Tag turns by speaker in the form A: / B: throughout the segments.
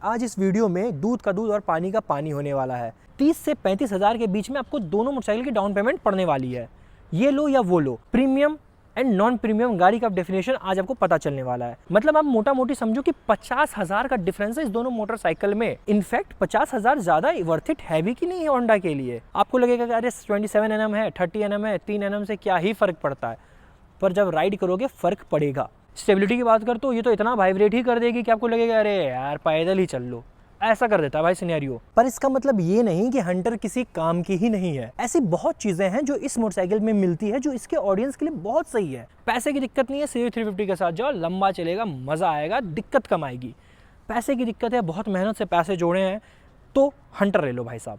A: आज इस वीडियो में दूध का दूध और पानी का पानी होने वाला है। 30 से 35 हज़ार के बीच में आपको दोनों मोटरसाइकिल की डाउन पेमेंट पड़ने वाली है। ये लो या वो लो, प्रीमियम एंड नॉन प्रीमियम गाड़ी का डेफिनेशन आज आपको पता चलने वाला है। मतलब आप मोटा मोटी समझो कि 50,000 का डिफरेंस है इस दोनों मोटरसाइकिल में। इनफैक्ट 50,000 ज्यादा वर्थ इट है भी कि नहीं होंडा के लिए। आपको लगेगा कि अरे 27 nm है, 30 nm है, 3 nm से क्या ही फर्क पड़ता है, पर जब राइड करोगे फर्क पड़ेगा। स्टेबिलिटी की बात करते हो, ये तो इतना वाइब्रेट ही कर देगी कि आपको लगेगा अरे यार पैदल ही चल लो, ऐसा कर देता है भाई सिनेरियो। पर इसका मतलब ये नहीं कि हंटर किसी काम की ही नहीं है। ऐसी बहुत चीजें हैं जो इस मोटरसाइकिल में मिलती है जो इसके ऑडियंस के लिए बहुत सही है। पैसे की दिक्कत नहीं है, CV 350 के साथ जाओ, लंबा चलेगा, मजा आएगा, दिक्कत कम आएगी। पैसे की दिक्कत है, बहुत मेहनत से पैसे जोड़े हैं तो हंटर ले लो भाई साहब।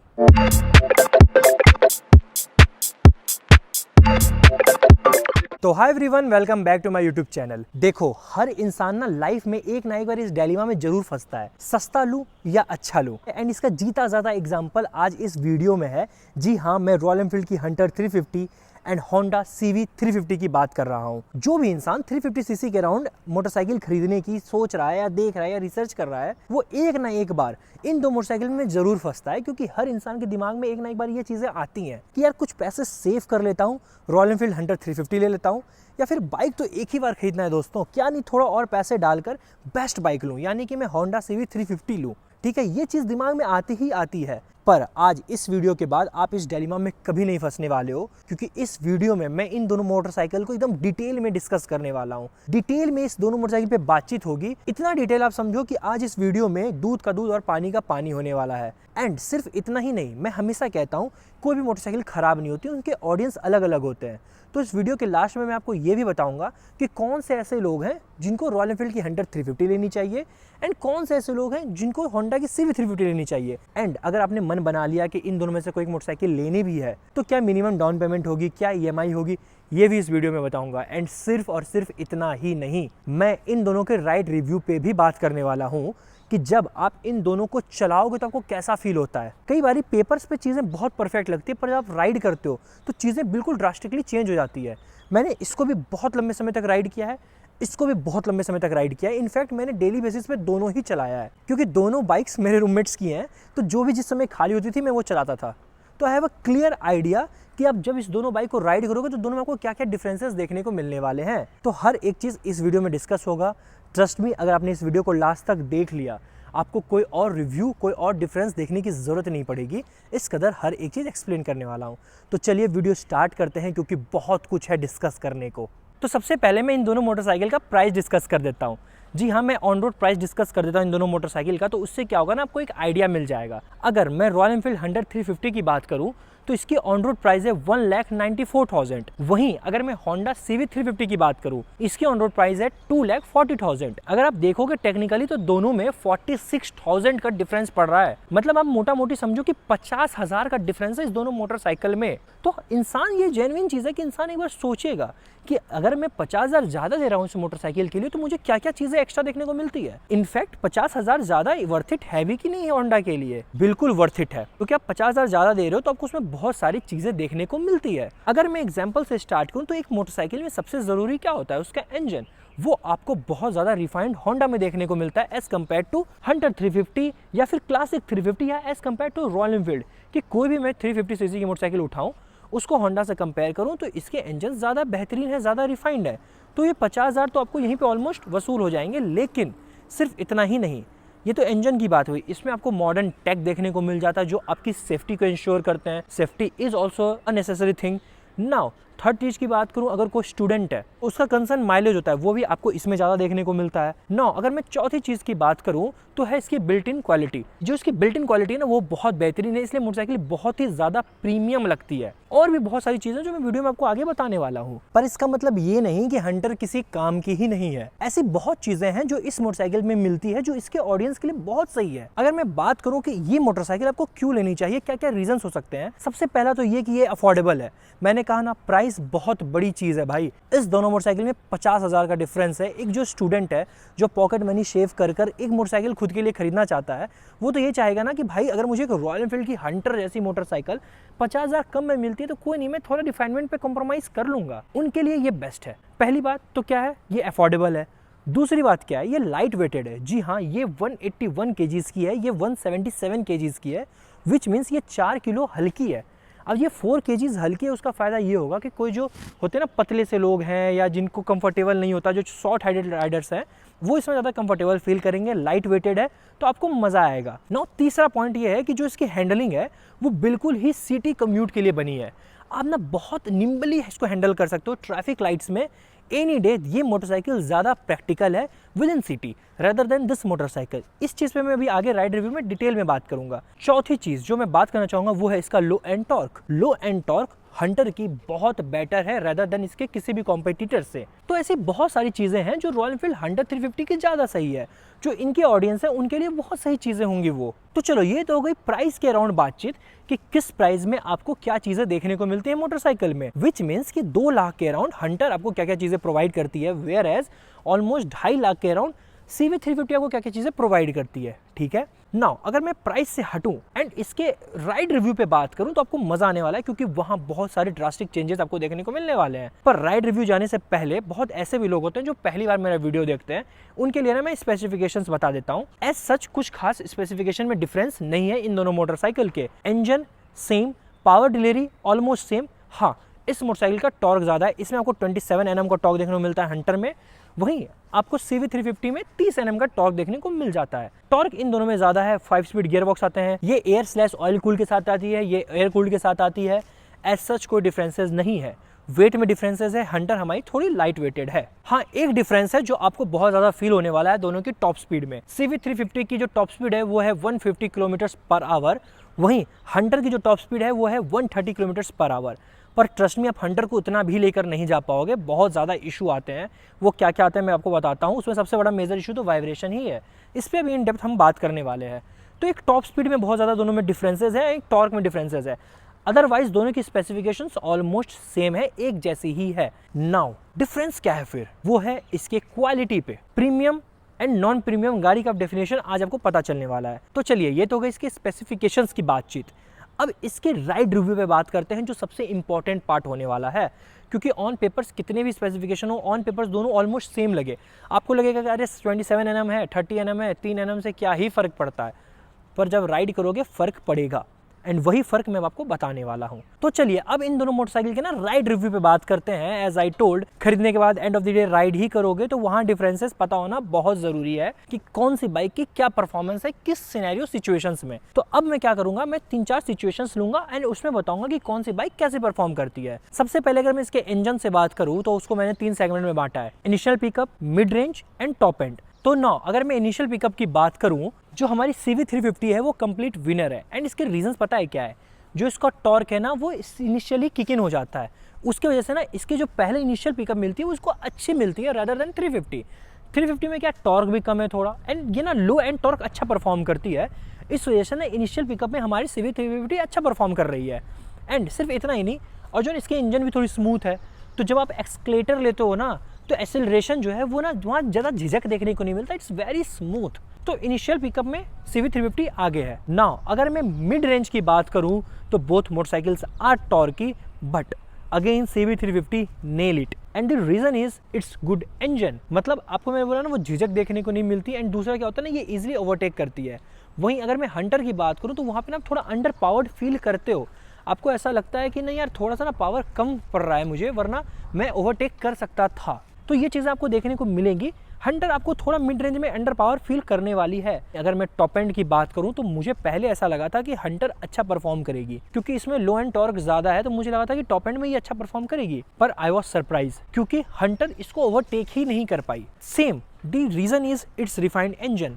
A: तो hi everyone, welcome back to my YouTube channel. देखो, हर इंसान ना लाइफ में एक ना एक बार इस डिलेमा में जरूर फंसता है, सस्ता लूं या अच्छा लूं। एंड इसका जीता ज्यादा एग्जांपल आज इस वीडियो में है। जी हाँ, मैं रॉयल एनफील्ड की हंटर 350 एंड होंडा CV 350 की बात कर रहा हूँ। जो भी इंसान 350 सीसी के अराउंड मोटरसाइकिल खरीदने की सोच रहा है या देख रहा है या रिसर्च कर रहा है, वो एक ना एक बार इन दो मोटरसाइकिल में जरूर फंसता है। क्योंकि हर इंसान के दिमाग में एक ना एक बार ये चीजें आती हैं कि यार कुछ पैसे सेव कर लेता हूँ, रॉयल एनफील्ड हंटर 350 ले लेता हूँ, या फिर बाइक तो एक ही बार खरीदना है दोस्तों, क्या नहीं थोड़ा और पैसे डालकर बेस्ट बाइक लूँ, यानी कि मैं होंडा CV 350 लूँ। ठीक है, ये चीज दिमाग में आती ही आती है। पर आज इस वीडियो के बाद आप इस डिलेमा में कभी नहीं फंसने वाले हो, क्योंकि इस वीडियो में मैं इन दोनों मोटरसाइकिल को एकदम डिटेल में डिस्कस करने वाला हूँ। डिटेल में इस दोनों मोटरसाइकिल पे बातचीत होगी। इतना डिटेल आप समझो कि आज इस वीडियो में दूध का दूध और पानी का पानी होने वाला है। एंड सिर्फ इतना ही नहीं, मैं हमेशा कहता हूँ कोई भी मोटरसाइकिल खराब नहीं होती, उनके ऑडियंस अलग अलग होते हैं। तो इस वीडियो के लास्ट में मैं आपको ये भी बताऊंगा कि कौन से ऐसे लोग हैं जिनको रॉयल एनफील्ड की हंटर 350 लेनी चाहिए एंड कौन से ऐसे लोग हैं जिनको होंडा की CV 350 लेनी चाहिए। एंड अगर आपने मन बना लिया कि इन दोनों में से कोई एक मोटरसाइकिल लेनी भी है तो क्या मिनिमम डाउन पेमेंट होगी, क्या EMI होगी, ये भी इस वीडियो में बताऊंगा। एंड सिर्फ और सिर्फ इतना ही नहीं, मैं इन दोनों के राइड रिव्यू पे भी बात करने वाला हूँ कि जब आप इन दोनों को चलाओगे तो आपको कैसा फील होता है। कई बार पेपर्स पे चीज़ें बहुत परफेक्ट लगती है, पर जब आप राइड करते हो तो चीज़ें बिल्कुल ड्रास्टिकली चेंज हो जाती है। मैंने इसको भी बहुत लंबे समय तक राइड किया है, इसको भी बहुत लंबे समय तक राइड किया है। इनफैक्ट मैंने डेली बेसिस पे दोनों ही चलाया है, क्योंकि दोनों बाइक्स मेरे रूममेट्स की हैं, तो जो भी जिस समय खाली होती थी मैं वो चलाता था। तो I have a clear idea कि आप जब इस दोनों बाइक को राइड करोगे तो दोनों में आपको क्या क्या डिफरेंसेस देखने को मिलने वाले हैं। तो हर एक चीज़ इस वीडियो में डिस्कस होगा। ट्रस्ट मी, अगर आपने इस वीडियो को लास्ट तक देख लिया, आपको कोई और रिव्यू, कोई और डिफरेंस देखने की ज़रूरत नहीं पड़ेगी। इस कदर हर एक चीज़ एक्सप्लेन करने वाला हूँ। तो चलिए वीडियो स्टार्ट करते हैं, क्योंकि बहुत कुछ है डिस्कस करने को। तो सबसे पहले मैं इन दोनों मोटरसाइकिल का प्राइस डिस्कस कर देता हूँ। जी हाँ, मैं ऑन रोड प्राइस डिस्कस कर देता हूँ इन दोनों मोटरसाइकिल का, तो उससे क्या होगा ना, आपको एक आइडिया मिल जाएगा। अगर मैं रॉयल एनफील्ड हंटर 350 की बात करूँ तो इसकी ऑन रोड प्राइस है 1,94,000। वहीं अगर मैं होंडा CV 350 की बात करूं, इसकी ऑन रोड प्राइस है 2,40,000। अगर आप देखोगे टेक्निकली तो दोनों में 46,000 का डिफरेंस पड़ रहा है। मतलब आप मोटा मोटी समझो कि 50,000 का डिफरेंस है इस दोनों मोटरसाइकिल में। तो इंसान, ये जेन्युइन चीज़ है कि इंसान एक बार सोचेगा कि अगर मैं 50,000 ज़्यादा दे रहा हूँ इस मोटरसाइकिल के लिए तो मुझे क्या क्या चीज़ें एक्स्ट्रा देखने को मिलती है। इनफैक्ट 50,000 ज़्यादा वर्थ इट है भी कि नहीं होंडा के लिए? बिल्कुल वर्थ इट है, क्योंकि आप 50,000 ज़्यादा दे रहे हो तो आपको उसमें बहुत सारी चीज़ें देखने को मिलती है। अगर मैं एग्जाम्पल से स्टार्ट करूँ तो एक मोटरसाइकिल में सबसे ज़रूरी क्या होता है? उसका इंजन। वो आपको बहुत ज़्यादा रिफाइंड होंडा में देखने को मिलता है एज कम्पेयर टू हंटर 350 या फिर क्लासिक 350 या as compare to Royal Enfield. कि कोई भी मैं 350 सीसी की मोटरसाइकिल उठाऊँ, उसको होंडा से कंपेयर करूं तो इसके इंजन ज़्यादा बेहतरीन है, ज़्यादा रिफाइंड है। तो ये 50,000 तो आपको यहीं पे ऑलमोस्ट वसूल हो जाएंगे। लेकिन सिर्फ इतना ही नहीं, ये तो इंजन की बात हुई, इसमें आपको मॉडर्न टेक देखने को मिल जाता है जो आपकी सेफ्टी को इंश्योर करते हैं। Safety is also a necessary thing. Now third चीज़ की बात करूं, अगर कोई स्टूडेंट है उसका कंसर्न माइलेज होता है, वो भी आपको इसमें ज़्यादा देखने को मिलता है। नाउ अगर मैं चौथी चीज़ की बात करूं तो है इसकी बिल्ट इन क्वालिटी। जो इसकी बिल्ट इन क्वालिटी है ना, वो बहुत बेहतरीन है, इसलिए मोटरसाइकिल बहुत ही ज़्यादा प्रीमियम लगती है। और भी बहुत सारी चीज़ें जो मैं वीडियो में आपको आगे बताने वाला हूँ। पर इसका मतलब ये नहीं कि हंटर किसी काम की ही नहीं है। ऐसी बहुत चीज़ें हैं जो इस मोटरसाइकिल में मिलती है जो इसके ऑडियंस के लिए बहुत सही है। अगर मैं बात करूँ कि ये मोटरसाइकिल आपको क्यों लेनी चाहिए, क्या क्या रीजन हो सकते हैं, सबसे पहला तो ये कि ये अफोर्डेबल है। मैंने कहा ना, प्राइस बहुत बड़ी चीज़ है भाई। इस दोनों मोटरसाइकिल में 50,000 का डिफरेंस है। एक जो स्टूडेंट है जो पॉकेट मनी सेव कर कर एक मोटरसाइकिल खुद के लिए खरीदना चाहता है, वो तो ये चाहेगा ना कि भाई अगर मुझे एक रॉयल एनफील्ड की हंटर जैसी मोटरसाइकिल 50,000 कम में मिलती है तो कोई नहीं, मैं थोड़ा रिफाइनमेंट पे कॉम्प्रोमाइज़ कर लूँगा। उनके लिए ये बेस्ट है। पहली बात तो क्या है, ये अफोर्डेबल है। दूसरी बात क्या है, ये लाइट वेटेड है। जी हाँ, ये 181 केजीज की है, ये 177 केजीज की है, विच मीन्स ये 4 किलो हल्की है। अब ये 4 केजीज हल्की है, उसका फ़ायदा ये होगा कि कोई जो होते हैं ना पतले से लोग हैं या जिनको कंफर्टेबल नहीं होता, जो शॉर्ट हाइटेड राइडर्स हैं, वो इसमें ज़्यादा कंफर्टेबल फील करेंगे। लाइट वेटेड है तो आपको मज़ा आएगा। नाउ तीसरा पॉइंट ये है कि जो इसकी हैंडलिंग है वो बिल्कुल ही सिटी कम्यूट के लिए बनी है। आप ना बहुत निम्बली इसको हैंडल कर सकते हो ट्रैफिक लाइट्स में। एनी डे ये मोटरसाइकिल ज़्यादा प्रैक्टिकल है with in city rather than this motorcycle. इस चीज़ पे मैं अभी आगे राइड रिव्यू में डिटेल में बात करूंगा। चौथी चीज़ जो मैं बात करना चाहूँगा वो है इसका low end torque. Low end torque Hunter की बहुत बेटर है रेदर देन इसके किसी भी कॉम्पिटिटर से। तो ऐसी बहुत सारी चीज़ें हैं जो रॉयल एनफील्ड हंटर 350 की ज़्यादा सही है। जो इनकी ऑडियंस है उनके लिए बहुत सही चीज़ें होंगी वो। तो चलो, ये तो हो गई प्राइस के अराउंड बातचीत कि किस प्राइस में आपको क्या चीज़ें देखने को मिलती है मोटरसाइकिल में, विच मीन्स कि 2 लाख के अराउंड हंटर आपको क्या क्या चीज़ें प्रोवाइड करती है, वेयर एज ऑलमोस्ट 2.5 लाख के अराउंड CV 350 आपको क्या क्या चीज़ें प्रोवाइड करती है। ठीक है, नाउ अगर मैं प्राइस से हटूं एंड इसके राइड रिव्यू पे बात करूं तो आपको मजा आने वाला है, क्योंकि वहां बहुत सारे ड्रास्टिक चेंजेस आपको देखने को मिलने वाले हैं। पर राइड रिव्यू जाने से पहले बहुत ऐसे भी लोग होते हैं जो पहली बार मेरा वीडियो देखते हैं, उनके लिए ना मैं स्पेसिफिकेशंस बता देता हूं। एज सच कुछ खास स्पेसिफिकेशन में डिफरेंस नहीं है इन दोनों मोटरसाइकिल के। Engine same, power delivery almost same. हाँ, इस मोटरसाइकिल का टॉर्क ज़्यादा है, इसमें आपको 27 Nm का टॉर्क देखने को मिलता है हंटर में, वहीं आपको CV 350 में 30 Nm का टॉर्क देखने को मिल जाता है। टॉर्क इन दोनों में ज़्यादा है। 5 स्पीड गियरबॉक्स आते हैं, ये एयर/ऑयल कूल के साथ आती है, ये एयर कूल्ड के साथ आती है। एज सच कोई डिफरेंसेस नहीं है। वेट में डिफरेंसेस है, हंटर हमारी थोड़ी लाइट वेटेड है। हाँ, एक डिफरेंस है जो आपको बहुत ज़्यादा फील होने वाला है दोनों की टॉप स्पीड में। CV 350 की जो टॉप स्पीड है वो है 150 km/h, वहीं हंटर की जो टॉप स्पीड है वो है 130 km/h। पर ट्रस्ट में आप हंटर को उतना भी लेकर नहीं जा पाओगे, बहुत ज़्यादा इशू आते हैं। वो क्या क्या आते हैं मैं आपको बताता हूँ। उसमें सबसे बड़ा मेजर इशू तो वाइब्रेशन ही है, इस पर अभी इन डेप्थ हम बात करने वाले हैं। तो एक टॉप स्पीड में बहुत ज़्यादा दोनों में डिफरेंसेस है, एक टॉर्क में डिफरेंसेस है। अदरवाइज दोनों की स्पेसिफिकेशंस ऑलमोस्ट सेम है, एक जैसी ही है। नाउ डिफरेंस क्या है फिर, वो है इसके क्वालिटी पे। प्रीमियम एंड नॉन प्रीमियम गाड़ी का डेफिनेशन आज आपको पता चलने वाला है। तो चलिए, ये तो हो गई इसके स्पेसिफिकेशंस की बातचीत। अब इसके राइड रिव्यू पे बात करते हैं, जो सबसे इंपॉर्टेंट पार्ट होने वाला है। क्योंकि ऑन पेपर्स कितने भी स्पेसिफिकेशन हो, ऑन पेपर्स दोनों ऑलमोस्ट सेम लगे, आपको लगेगा कि अरे 27 Nm है, 30 Nm है, 3 Nm से क्या ही फ़र्क पड़ता है। पर जब राइड करोगे फ़र्क पड़ेगा, एंड वही फ़र्क मैं आपको बताने वाला हूँ। तो चलिए अब इन दोनों मोटरसाइकिल के ना राइड रिव्यू पे बात करते हैं। एज आई टोल्ड, खरीदने के बाद end of the day ride ही करोगे तो वहाँ डिफरेंसेस पता होना बहुत ज़रूरी है कि कौन सी बाइक की क्या परफॉर्मेंस है किस सिनेरियो सिचुएशंस में। तो अब मैं क्या करूँगा, मैं 3-4 सिचुएशंस लूँगा एंड उसमें बताऊँगा कि कौन सी बाइक कैसे परफॉर्म करती है। सबसे पहले अगर मैं इसके इंजन से बात करूँ तो उसको मैंने 3 सेगमेंट में बांटा है, initial pickup, mid range and top and. तो नाउ अगर मैं इनिशियल पिकअप की बात करूँ, जो हमारी CV 350 है वो कंप्लीट विनर है। एंड इसके रीजंस पता है क्या है, जो इसका टॉर्क है ना वो इनिशियली किक इन हो जाता है, उसके वजह से ना इसकी जो पहले इनिशियल पिकअप मिलती है उसको अच्छी मिलती है रादर देन 350 में क्या टॉर्क भी कम है थोड़ा, एंड ये ना लो एंड टॉर्क अच्छा परफॉर्म करती है। इस वजह से ना इनिशियल पिकअप में हमारी CV 350 अच्छा परफॉर्म कर रही है। एंड सिर्फ इतना ही नहीं, और जो इसके इंजन भी थोड़ी स्मूथ है, तो जब आप एक्सक्लेटर लेते हो ना तो एक्सेलरेशन जो है वो ना वहाँ ज़्यादा झिझक देखने को नहीं मिलता, इट्स वेरी स्मूथ। तो इनिशियल पिकअप में CV 350 आगे है। नाउ अगर मैं मिड रेंज की बात करूं तो both motorcycles are torquey, but again CV 350 nail it, and the reason is it's good engine. मतलब आपको मैंने बोला ना वो झिझक देखने को नहीं मिलती, एंड दूसरा क्या होता है ना ये इजीली ओवरटेक करती है। वहीं अगर मैं हंटर की बात करूँ तो वहाँ पे ना थोड़ा अंडर पावर्ड फील करते हो, आपको ऐसा लगता है कि नहीं यार थोड़ा सा ना पावर कम पड़ रहा है मुझे, वरना मैं ओवरटेक कर सकता था। तो ये चीज़ें आपको देखने को मिलेंगी। हंटर आपको थोड़ा मिड रेंज में अंडर पावर फील करने वाली है। अगर मैं टॉप एंड की बात करूं तो मुझे पहले ऐसा लगा था कि हंटर अच्छा परफॉर्म करेगी, क्योंकि इसमें लो एंड टॉर्क ज्यादा है, तो मुझे लगा था कि टॉप एंड में ये अच्छा परफॉर्म करेगी। पर आई वॉज सरप्राइज, क्योंकि हंटर इसको ओवरटेक ही नहीं कर पाई। Same the reason is it's refined engine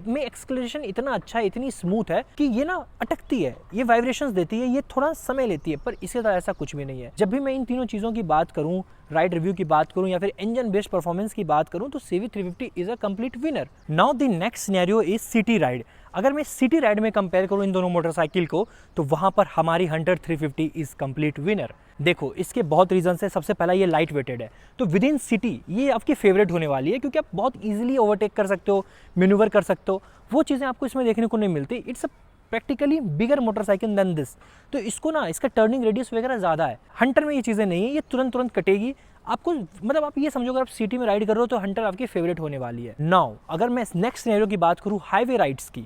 A: में एक्सक्लेरेशन इतना अच्छा है, इतनी स्मूथ है कि ये ना अटकती है, ये वाइब्रेशंस देती है, ये थोड़ा समय लेती है, पर इसके साथ ऐसा कुछ भी नहीं है। जब भी मैं इन तीनों चीज़ों की बात करूं, राइड रिव्यू की बात करूं या फिर इंजन बेस्ड परफॉर्मेंस की बात करूं, तो CV 350 is a complete winner. Now the next scenario is city ride. अगर मैं सिटी राइड में कंपेयर करूं इन दोनों मोटरसाइकिल को, तो वहां पर हमारी हंटर 350 इज कंप्लीट विनर। देखो इसके बहुत रीजंस है। सबसे पहला ये लाइट वेटेड है, तो विद इन सिटी ये आपकी फेवरेट होने वाली है, क्योंकि आप बहुत इजीली ओवरटेक कर सकते हो, मैन्यूवर कर सकते हो, वो चीज़ें आपको इसमें देखने को नहीं मिलती। It's a practically bigger motorcycle than this, तो इसको ना इसका टर्निंग रेडियस वगैरह ज़्यादा है। हंटर में ये चीज़ें नहीं है, ये तुरंत कटेगी, आपको मतलब आप ये समझो अगर आप सिटी में राइड कर रहे हो तो हंटर आपकी फेवरेट होने वाली है। नाउ अगर मैं नेक्स्ट सिनेरियो की बात करूँ हाईवे राइड्स की,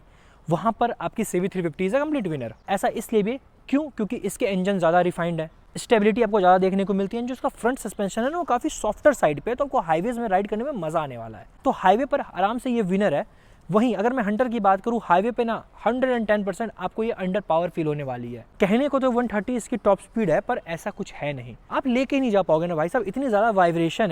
A: वहाँ पर आपकी CV350 is a complete winner. ऐसा इसलिए भी क्यों, क्योंकि इसके इंजन ज़्यादा रिफाइंड है, स्टेबिलिटी आपको ज़्यादा देखने को मिलती है, जो उसका फ्रंट सस्पेंशन है ना वो काफ़ी सॉफ्टर साइड पे है, तो आपको हाईवेज में राइड करने में मज़ा आने वाला है। तो हाईवे पर आराम से ये विनर है। वहीं अगर मैं हंटर की बात करूं, हाईवे पे ना 110% आपको ये अंडर पावर फील होने वाली है। कहने को तो 130 इसकी टॉप स्पीड है, पर ऐसा कुछ है नहीं, आप लेके नहीं जा पाओगे ना भाई साहब, इतनी ज़्यादा वाइब्रेशन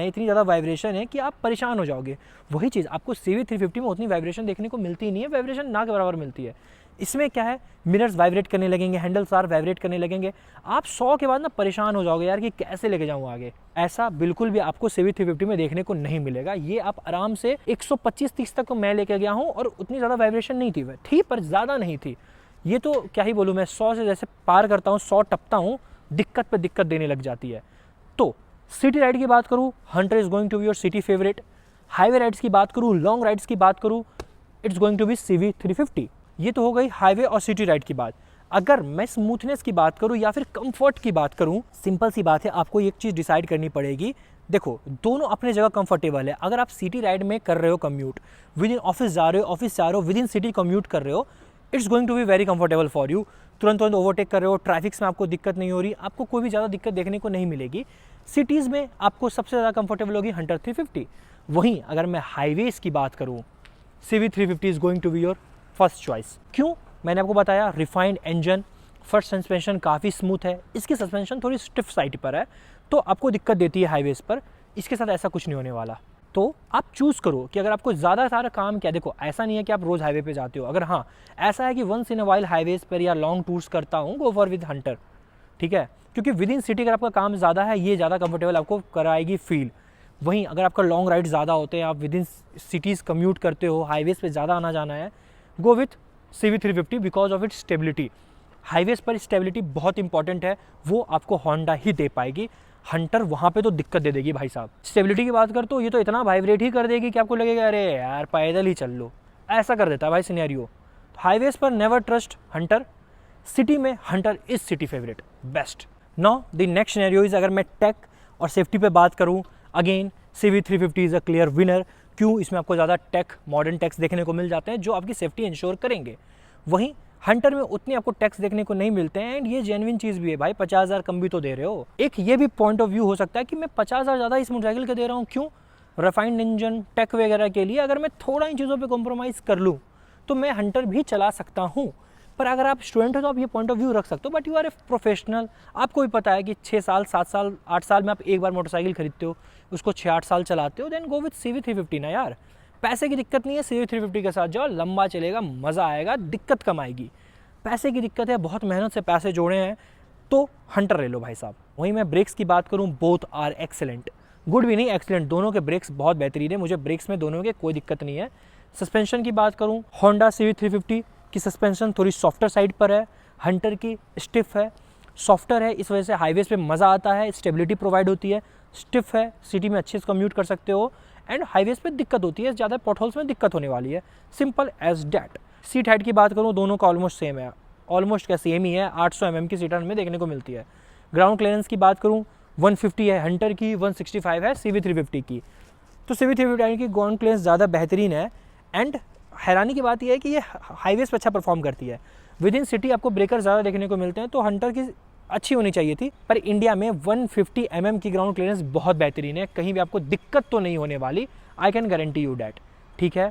A: है कि आप परेशान हो जाओगे। वही चीज़ आपको CV350 में उतनी वाइब्रेशन देखने को मिलती नहीं है, वाइब्रेशन ना के बराबर मिलती है। इसमें क्या है, मिरर्स वाइब्रेट करने लगेंगे, हैंडल्स वाइब्रेट करने लगेंगे, आप 100 के बाद ना परेशान हो जाओगे यार कि कैसे लेके जाऊँ आगे। ऐसा बिल्कुल भी आपको CV350 में देखने को नहीं मिलेगा। ये आप आराम से 125-30 तक को मैं लेके गया हूँ और उतनी ज़्यादा वाइब्रेशन नहीं थी पर ज़्यादा नहीं थी। ये तो क्या ही बोलूँ मैं, 100 से जैसे पार करता हूँ, 100 टपता हूँ, दिक्कत पे दिक्कत देने लग जाती है। तो सिटी राइड की बात करूँ, Hunter is going to be your city favourite. Highway rides की बात करूँ, लॉन्ग राइड्स की बात करूँ, it's going to B CV350। ये तो हो गई हाईवे और सिटी राइड की बात। अगर मैं स्मूथनेस की बात करूं या फिर कंफर्ट की बात करूं, सिंपल सी बात है, आपको एक चीज़ डिसाइड करनी पड़ेगी। देखो दोनों अपने जगह कंफर्टेबल है। अगर आप सिटी राइड में कर रहे हो कम्यूट, विद इन ऑफिस जा रहे हो, विद इन सिटी कम्यूट कर रहे हो, it's going to be very comfortable for you. तुरंत ओवरटेक कर रहे हो, ट्रैफिक्स में आपको दिक्कत नहीं हो रही, आपको कोई भी ज़्यादा दिक्कत देखने को नहीं मिलेगी। सिटीज़ में आपको सबसे ज़्यादा कंफर्टेबल होगी हंटर 350। वहीं अगर मैं हाईवेज की बात करूँ, CV350 is going to be your first choice. क्यों, मैंने आपको बताया, रिफाइंड इंजन, फर्स्ट सस्पेंशन काफ़ी स्मूथ है, इसकी सस्पेंशन थोड़ी स्टिफ साइड पर है तो आपको दिक्कत देती है हाईवेज पर, इसके साथ ऐसा कुछ नहीं होने वाला। तो आप चूज़ करो कि अगर आपको ज़्यादा सारा काम क्या, देखो ऐसा नहीं है कि आप रोज़ हाईवे पे जाते हो, अगर हाँ ऐसा है कि once in a while highways पर या लॉन्ग टूर्स करता हूँ, गो फॉर विद हंटर, ठीक है, क्योंकि विद इन सिटी अगर आपका काम ज़्यादा है, ये ज़्यादा कंफर्टेबल आपको कराएगी फील। वहीं अगर आपका लॉन्ग राइड ज़्यादा होते हैं, आप विद इन सिटीज़ कम्यूट करते हो, हाईवेज पे ज़्यादा आना जाना है, go with CV350 because of its stability. Highways पर स्टेबिलिटी बहुत इंपॉर्टेंट है, वो आपको होंडा ही दे पाएगी। हंटर वहाँ पे तो दिक्कत दे देगी भाई साहब। स्टेबिलिटी की बात कर तो ये तो इतना वाइब्रेट ही कर देगी कि आपको लगेगा अरे यार पैदल ही चल लो, ऐसा कर देता है भाई सिनेरियो। हाईवेज पर नेवर ट्रस्ट हंटर, सिटी में Hunter is city favourite best. Now the next scenario is, अगर मैं टेक और सेफ्टी पे बात करूँ, again CV350 is a clear winner. क्यों, इसमें आपको ज़्यादा टेक, मॉडर्न टेक्स देखने को मिल जाते हैं जो आपकी सेफ्टी इंश्योर करेंगे। वहीं हंटर में उतने आपको टैक्स देखने को नहीं मिलते हैं, एंड ये जेन्युइन चीज़ भी है भाई, 50,000 कम भी तो दे रहे हो। एक ये भी पॉइंट ऑफ व्यू हो सकता है कि मैं 50,000 ज़्यादा इस मोटरसाइकिल के दे रहा हूँ, क्यों, रिफाइंड इंजन, टेक वगैरह के लिए अगर मैं थोड़ा इन चीज़ों पर कॉम्प्रोमाइज़ कर लूँ तो मैं हंटर भी चला सकता हूँ। पर अगर आप स्टूडेंट हो तो आप ये पॉइंट ऑफ व्यू रख सकते हो, but you are a professional, आपको भी पता है कि 6 साल 7 साल 8 साल में आप एक बार मोटरसाइकिल खरीदते हो, उसको 6-8 साल चलाते हो, देन गो विथ CV350 ना यार। पैसे की दिक्कत नहीं है, CV350 के साथ जाओ, लंबा चलेगा, मज़ा आएगा, दिक्कत कम आएगी। पैसे की दिक्कत है, बहुत मेहनत से पैसे जोड़े हैं तो हंटर ले लो भाई साहब। वहीं मैं ब्रेक्स की बात करूँ, बोथ आर एक्सेलेंट, गुड भी नहीं एक्सेलेंट, दोनों के ब्रेक्स बहुत बेहतरीन है, मुझे ब्रेक्स में दोनों के कोई दिक्कत नहीं है। सस्पेंशन की बात करूँ, होंडा CV350 की सस्पेंशन थोड़ी सॉफ्टर साइड पर है, हंटर की स्टिफ है, सॉफ्टर है, इस वजह से हाईवेज पे मज़ा आता है, स्टेबिलिटी प्रोवाइड होती है, स्टिफ है, सिटी में अच्छे से कम्यूट कर सकते हो, एंड हाईवेज पे दिक्कत होती है, ज़्यादा पॉटहोल्स में दिक्कत होने वाली है, simple as that. Seat height की बात करूँ, दोनों का ऑलमोस्ट सेम है, ऑलमोस्ट क्या सेम ही है, 800 mm की सीट में देखने को मिलती है। ग्राउंड क्लियरेंस की बात करूँ, 150 है हंटर की, 165 है CV350 की। तो CV350 की ग्राउंड क्लियरेंस ज़्यादा बेहतरीन है, एंड हैरानी की बात यह है कि ये हाईवेज पर अच्छा परफॉर्म करती है। विद इन सिटी आपको ब्रेकर ज़्यादा देखने को मिलते हैं, तो हंटर की अच्छी होनी चाहिए थी, पर इंडिया में 150 mm की ग्राउंड क्लियरेंस बहुत बेहतरीन है, कहीं भी आपको दिक्कत तो नहीं होने वाली, I can guarantee you that, ठीक है।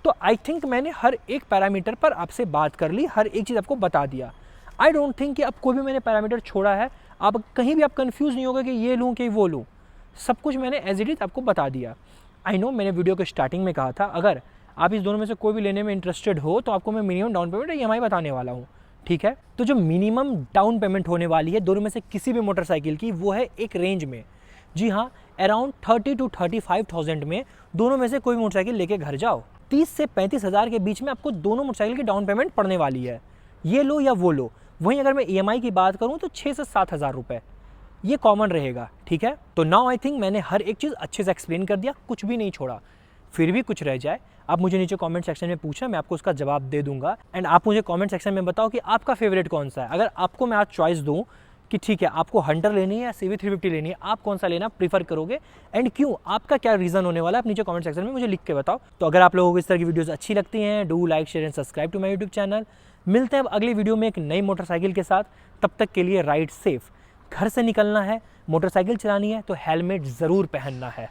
A: तो आई थिंक मैंने हर एक पैरामीटर पर आपसे बात कर ली, हर एक चीज़ आपको बता दिया। आई डोंट थिंक कि अब कोई भी मैंने पैरामीटर छोड़ा है, आप कहीं भी आप कंफ्यूज नहीं होगा कि ये लूँ कि वो लूँ, सब कुछ मैंने एज इट इज आपको बता दिया। आई नो मैंने वीडियो के स्टार्टिंग में कहा था, अगर आप इस दोनों में से कोई भी लेने में इंटरेस्टेड हो तो आपको मैं मिनिमम डाउन पेमेंट EMI बताने वाला हूँ, ठीक है। तो जो मिनिमम डाउन पेमेंट होने वाली है दोनों में से किसी भी मोटरसाइकिल की, वो है एक रेंज में, जी हाँ, अराउंड 30 to 35,000 में दोनों में से कोई मोटरसाइकिल लेके घर जाओ। 30 से 35,000 के बीच में आपको दोनों मोटरसाइकिल की डाउन पेमेंट पड़ने वाली है, ये लो या वो लो। वहीं अगर मैं EMI की बात करूँ तो 6 से 7,000 रुपये, ये कॉमन रहेगा, ठीक है। तो नाउ आई थिंक मैंने हर एक चीज़ अच्छे से एक्सप्लेन कर दिया, कुछ भी नहीं छोड़ा। फिर भी कुछ रह जाए आप मुझे नीचे कमेंट सेक्शन में पूछें, मैं आपको उसका जवाब दे दूंगा। एंड आप मुझे कमेंट सेक्शन में बताओ कि आपका फेवरेट कौन सा है। अगर आपको मैं आज चॉइस दूं कि ठीक है आपको हंटर लेनी है या CV350 लेनी है, आप कौन सा लेना प्रीफर करोगे एंड क्यों, आपका क्या रीज़न होने वाला है, आप नीचे कमेंट सेक्शन में मुझे लिख के बताओ। तो अगर आप लोगों को इस तरह की वीडियोस अच्छी लगती हैं, do like share and subscribe to my YouTube channel. मिलते हैं अब अगली वीडियो में एक नई मोटरसाइकिल के साथ, तब तक के लिए राइड सेफ। घर से निकलना है, मोटरसाइकिल चलानी है तो हेलमेट ज़रूर पहनना है।